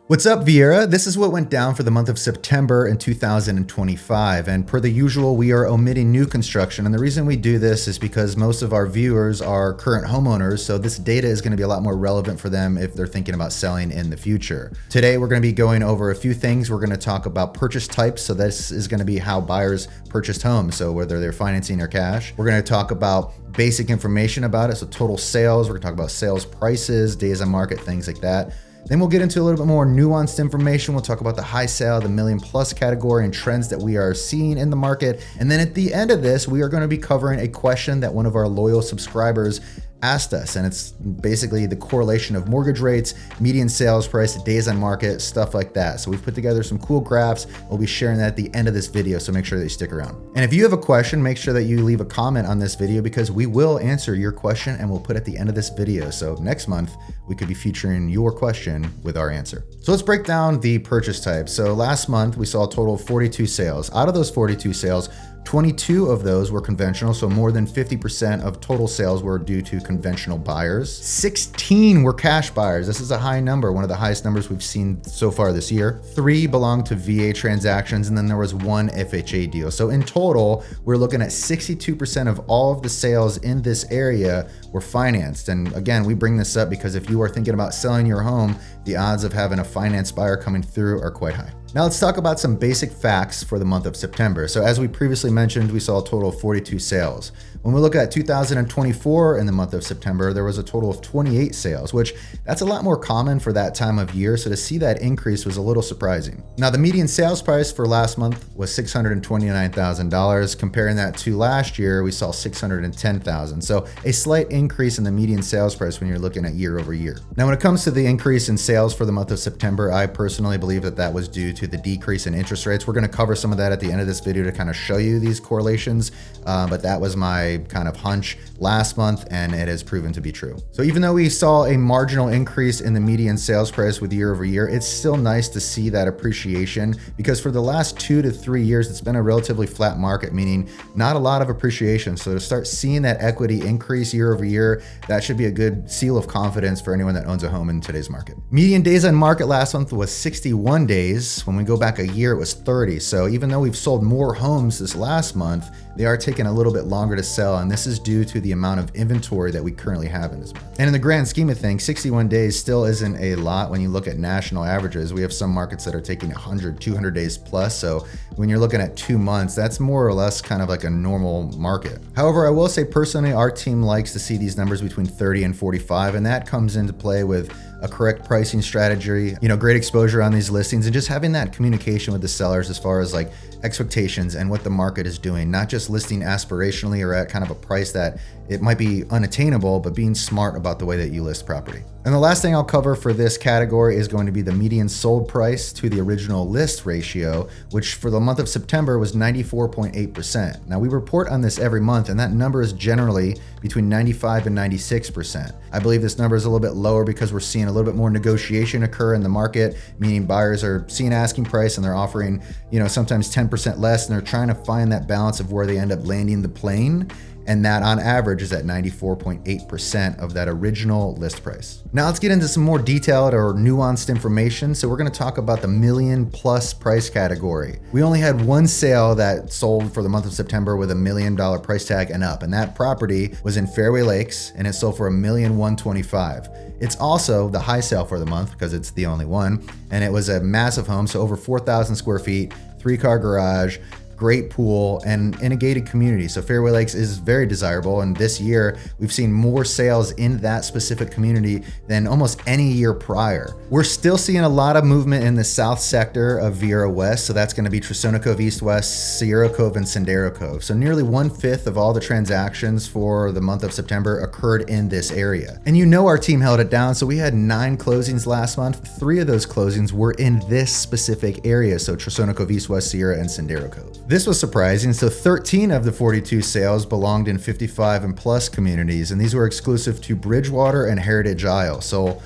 What's up, Viera? This is what went down for the month of September in 2025. And per the usual, we are omitting new construction. And the reason we do this is because most of our viewers are current homeowners. So this data is going to be a lot more relevant for them if they're thinking about selling in the future. Today, we're going to be going over a few things. We're going to talk about purchase types. So this is going to be how buyers purchased homes. So whether they're financing or cash. We're going to talk about basic information about it. So total sales. We're going to talk about sales prices, days on market, things like that. Then we'll get into a little bit more nuanced information. We'll talk about the high sale, the million plus category, and trends that we are seeing in the market. And then at the end of this, we are going to be covering a question that one of our loyal subscribers asked us, and it's basically the correlation of mortgage rates, median sales price, days on market, stuff like that. So we've put together some cool graphs. We'll be sharing that at the end of this video, so make sure that you stick around. And if you have a question, make sure that you leave a comment on this video because we will answer your question and we'll put it at the end of this video. So next month, we could be featuring your question with our answer. So let's break down the purchase type. So last month, we saw a total of 42 sales. Out of those 42 sales, 22 of those were conventional, so more than 50% of total sales were due to conventional buyers. 16 were cash buyers. This is a high number, one of the highest numbers we've seen so far this year. 3 belonged to VA transactions, and then there was 1 FHA deal. So in total, we're looking at 62% of all of the sales in this area were financed. And again, we bring this up because if you are thinking about selling your home, the odds of having a financed buyer coming through are quite high. Now let's talk about some basic facts for the month of September. So as we previously mentioned, we saw a total of 42 sales. When we look at 2024 in the month of September, there was a total of 28 sales, which that's a lot more common for that time of year. So to see that increase was a little surprising. Now the median sales price for last month was $629,000. Comparing that to last year, we saw $610,000. So a slight increase in the median sales price when you're looking at year over year. Now when it comes to the increase in sales for the month of September, I personally believe that that was due to the decrease in interest rates. We're going to cover some of that at the end of this video to kind of show you these correlations, but that was my kind of hunch last month and it has proven to be true. So even though we saw a marginal increase in the median sales price with year over year, it's still nice to see that appreciation because for the last 2 to 3 years, it's been a relatively flat market, meaning not a lot of appreciation. So to start seeing that equity increase year over year, that should be a good seal of confidence for anyone that owns a home in today's market. Median days on market last month was 61 days. When we go back a year, it was 30. So even though we've sold more homes this last month, they are taking a little bit longer to sell. And this is due to the amount of inventory that we currently have in this month. And in the grand scheme of things, 61 days still isn't a lot when you look at national averages. We have some markets that are taking 100, 200 days plus. So when you're looking at 2 months, that's more or less kind of like a normal market. However, I will say personally, our team likes to see these numbers between 30 and 45, and that comes into play with a correct pricing strategy, great exposure on these listings, and just having that communication with the sellers as far as like expectations and what the market is doing, not just listing aspirationally or at kind of a price that it might be unattainable, but being smart about the way that you list property. And the last thing I'll cover for this category is going to be the median sold price to the original list ratio, which for the month of September was 94.8%. Now we report on this every month, and that number is generally between 95 and 96%. I believe this number is a little bit lower because we're seeing a little bit more negotiation occur in the market, meaning buyers are seeing asking price and they're offering, sometimes 10% less, and they're trying to find that balance of where they end up landing the plane. And that on average is at 94.8% of that original list price. Now let's get into some more detailed or nuanced information. So we're gonna talk about the million plus price category. We only had one sale that sold for the month of September with $1 million price tag and up. And that property was in Fairway Lakes and it sold for $1,125,000. It's also the high sale for the month because it's the only one. And it was a massive home, so over 4,000 square feet, 3-car garage, great pool, and in a gated community. So Fairway Lakes is very desirable. And this year, we've seen more sales in that specific community than almost any year prior. We're still seeing a lot of movement in the south sector of Viera West. So that's gonna be Trasona Cove East West, Sierra Cove, and Sendero Cove. So nearly 1/5 of all the transactions for the month of September occurred in this area. And our team held it down. So we had 9 closings last month. 3 of those closings were in this specific area. So Trasona Cove East West, Sierra, and Sendero Cove. This was surprising. So 13 of the 42 sales belonged in 55 and plus communities, and these were exclusive to Bridgewater and Heritage Isle. So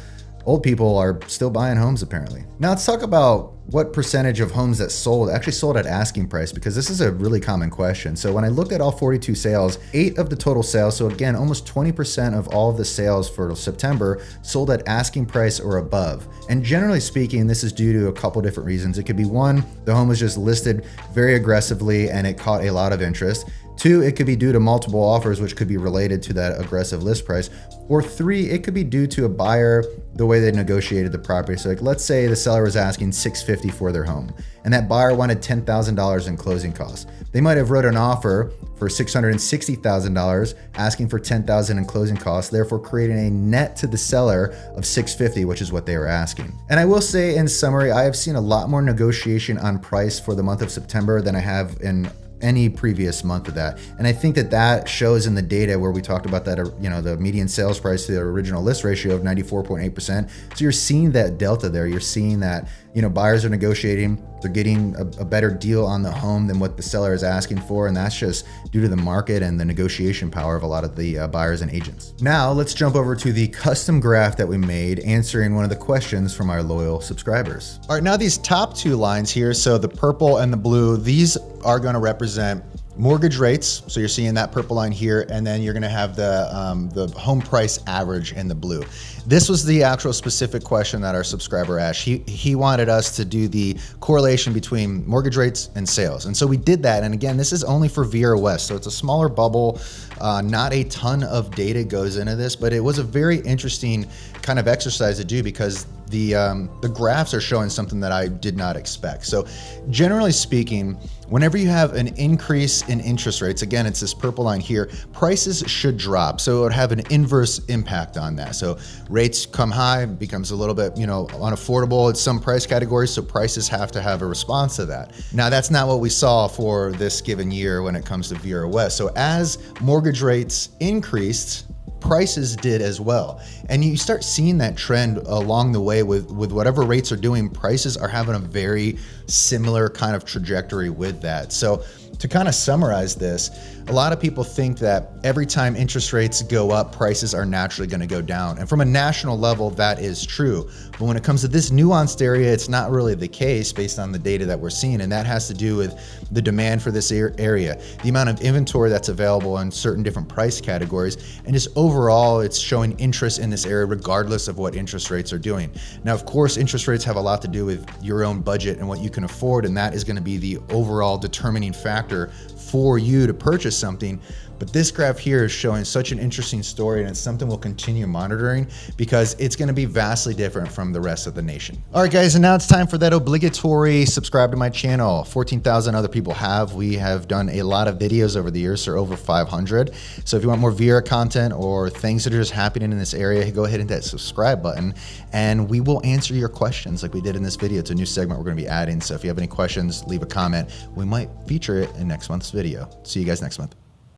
old people are still buying homes apparently. Now let's talk about what percentage of homes that sold actually sold at asking price, because this is a really common question. So when I looked at all 42 sales, 8 of the total sales, so again, almost 20% of all of the sales for September sold at asking price or above. And generally speaking, this is due to a couple different reasons. It could be one, the home was just listed very aggressively and it caught a lot of interest. 2, it could be due to multiple offers, which could be related to that aggressive list price. Or 3, it could be due to a buyer, the way they negotiated the property. So like, let's say the seller was asking $650,000 for their home, and that buyer wanted $10,000 in closing costs. They might have wrote an offer for $660,000, asking for $10,000 in closing costs, therefore creating a net to the seller of $650,000, which is what they were asking. And I will say in summary, I have seen a lot more negotiation on price for the month of September than I have in any previous month of that. And I think that that shows in the data where we talked about that, the median sales price to the original list ratio of 94.8%. So you're seeing that delta there. You're seeing that, buyers are negotiating, they're getting a better deal on the home than what the seller is asking for. And that's just due to the market and the negotiation power of a lot of the buyers and agents. Now let's jump over to the custom graph that we made answering one of the questions from our loyal subscribers. All right, now these top 2 lines here, so the purple and the blue, these are going to represent mortgage rates. So you're seeing that purple line here, and then you're going to have the home price average in the blue. This was the actual specific question that our subscriber asked. He wanted us to do the correlation between mortgage rates and sales. And so we did that. And again, this is only for Viera West. So it's a smaller bubble. Not a ton of data goes into this, but it was a very interesting kind of exercise to do because the graphs are showing something that I did not expect. So generally speaking, whenever you have an increase in interest rates, again, it's this purple line here, prices should drop. So it would have an inverse impact on that. So rates come high, becomes a little bit, unaffordable at some price categories. So prices have to have a response to that. Now that's not what we saw for this given year when it comes to Viera West. So as mortgage rates increased, prices did as well. And you start seeing that trend along the way with whatever rates are doing, prices are having a very similar kind of trajectory with that. So to kind of summarize this, a lot of people think that every time interest rates go up, prices are naturally going to go down. And from a national level, that is true. But when it comes to this nuanced area, it's not really the case based on the data that we're seeing. And that has to do with the demand for this area, the amount of inventory that's available in certain different price categories. And just overall, it's showing interest in this area regardless of what interest rates are doing. Now, of course, interest rates have a lot to do with your own budget and what you can afford. And that is going to be the overall determining factor for you to purchase something. But this graph here is showing such an interesting story, and it's something we'll continue monitoring because it's going to be vastly different from the rest of the nation. All right, guys, and now it's time for that obligatory subscribe to my channel. 14,000 other people have. We have done a lot of videos over the years, so over 500. So if you want more Viera content or things that are just happening in this area, go ahead and hit that subscribe button, and we will answer your questions like we did in this video. It's a new segment we're going to be adding. So if you have any questions, leave a comment. We might feature it in next month's video. See you guys next month.